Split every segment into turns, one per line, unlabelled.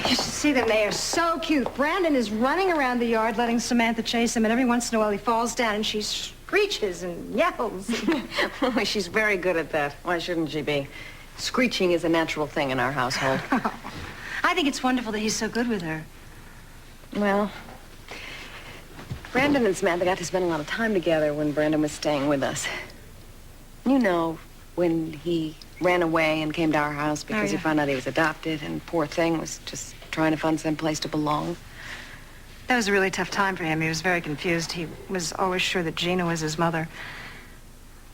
You should see them. They are so cute. Brandon is running around the yard letting Samantha chase him, and every once in a while he falls down and she screeches and yells.
Well, she's very good at that. Why shouldn't she be? Screeching is a natural thing in our household.
I think it's wonderful that he's so good with her.
Well, Brandon and Samantha got to spend a lot of time together when Brandon was staying with us. You know, when he ran away and came to our house because he found out he was adopted, and poor thing was just trying to find some place to belong.
That was a really tough time for him. He was very confused. He was always sure that Gina was his mother.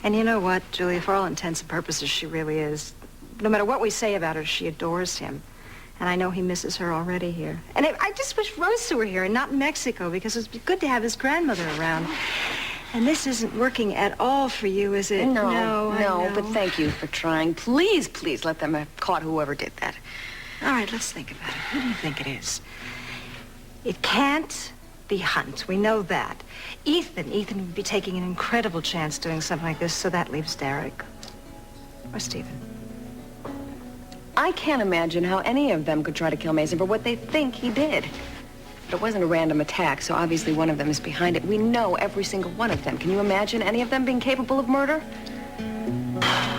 And you know what, Julia, for all intents and purposes, she really is. No matter what we say about her, she adores him. And I know he misses her already here. And I just wish Rosa were here and not in Mexico, because it's good to have his grandmother around. And this isn't working at all for you, is it?
No, but thank you for trying. Please, please let them have caught whoever did that.
All right, let's think about it. Who do you think it is? It can't be Hunt. We know that. Ethan would be taking an incredible chance doing something like this, so that leaves Derek. Or Stephen.
I can't imagine how any of them could try to kill Mason for what they think he did. But it wasn't a random attack, so obviously one of them is behind it. We know every single one of them. Can you imagine any of them being capable of murder?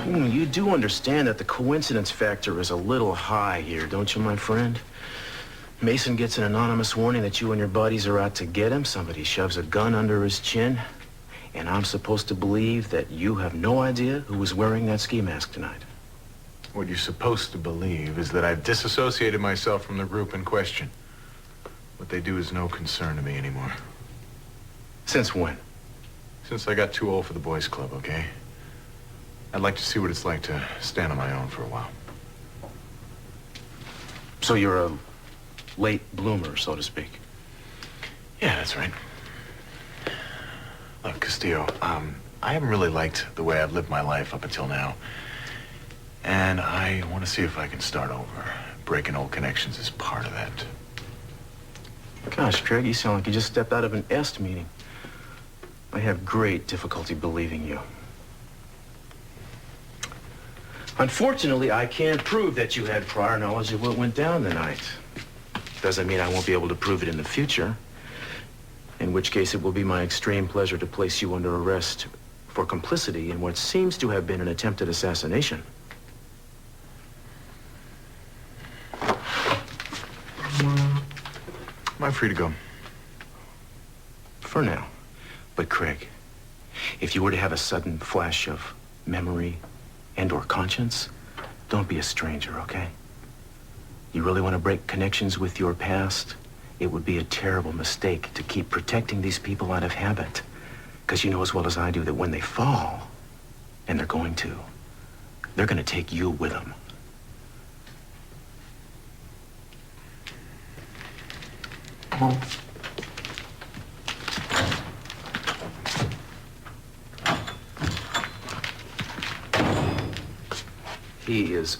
You do understand that the coincidence factor is a little high here, don't you, my friend? Mason gets an anonymous warning that you and your buddies are out to get him. Somebody shoves a gun under his chin. And I'm supposed to believe that you have no idea who was wearing that ski mask tonight.
What you're supposed to believe is that I've disassociated myself from the group in question. What they do is no concern to me anymore.
Since when?
Since I got too old for the boys' club, okay? I'd like to see what it's like to stand on my own for a while.
So you're a late bloomer, so to speak.
Yeah, that's right. Look, Castillo, I haven't really liked the way I've lived my life up until now. And I want to see if I can start over. Breaking old connections is part of that.
Gosh, Craig, you sound like you just stepped out of an EST meeting. I have great difficulty believing you. Unfortunately, I can't prove that you had prior knowledge of what went down tonight. Doesn't mean I won't be able to prove it in the future. In which case, it will be my extreme pleasure to place you under arrest for complicity in what seems to have been an attempted assassination.
Am I free to go?
For now. But Craig, if you were to have a sudden flash of memory and/or conscience, don't be a stranger, okay? You really want to break connections with your past? It would be a terrible mistake to keep protecting these people out of habit. Because you know as well as I do that when they fall, and they're going to take you with them. He is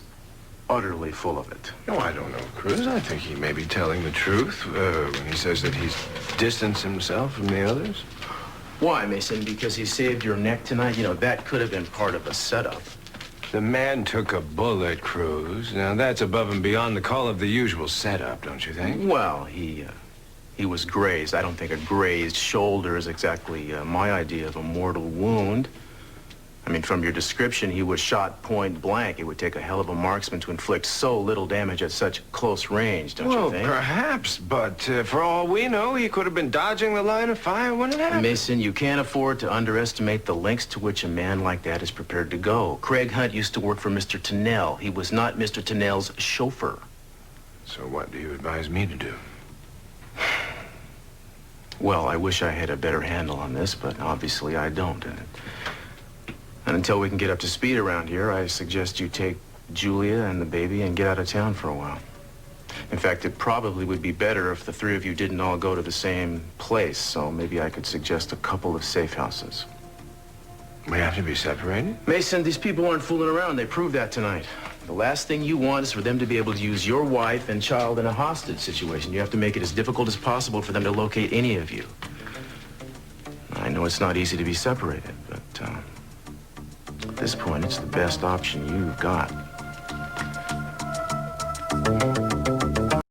utterly full of it.
No, I don't know, Cruz. I think he may be telling the truth when he says that he's distanced himself from the others.
Why, Mason? Because he saved your neck tonight? You know, that could have been part of a setup.
The man took a bullet, Cruz. Now, that's above and beyond the call of the usual setup, don't you think?
Well, he was grazed. I don't think a grazed shoulder is exactly my idea of a mortal wound. I mean, from your description, he was shot point blank. It would take a hell of a marksman to inflict so little damage at such close range, don't you think?
Well, perhaps, but for all we know, he could have been dodging the line of fire when it happened.
Mason, you can't afford to underestimate the lengths to which a man like that is prepared to go. Craig Hunt used to work for Mr. Tennell. He was not Mr. Tennell's chauffeur.
So what do you advise me to do?
Well, I wish I had a better handle on this, but obviously I don't. And until we can get up to speed around here, I suggest you take Julia and the baby and get out of town for a while. In fact, it probably would be better if the three of you didn't all go to the same place, so maybe I could suggest a couple of safe houses.
We have to be separated?
Mason, these people aren't fooling around. They proved that tonight. The last thing you want is for them to be able to use your wife and child in a hostage situation. You have to make it as difficult as possible for them to locate any of you. I know it's not easy to be separated, but at this point, it's the best option you've got.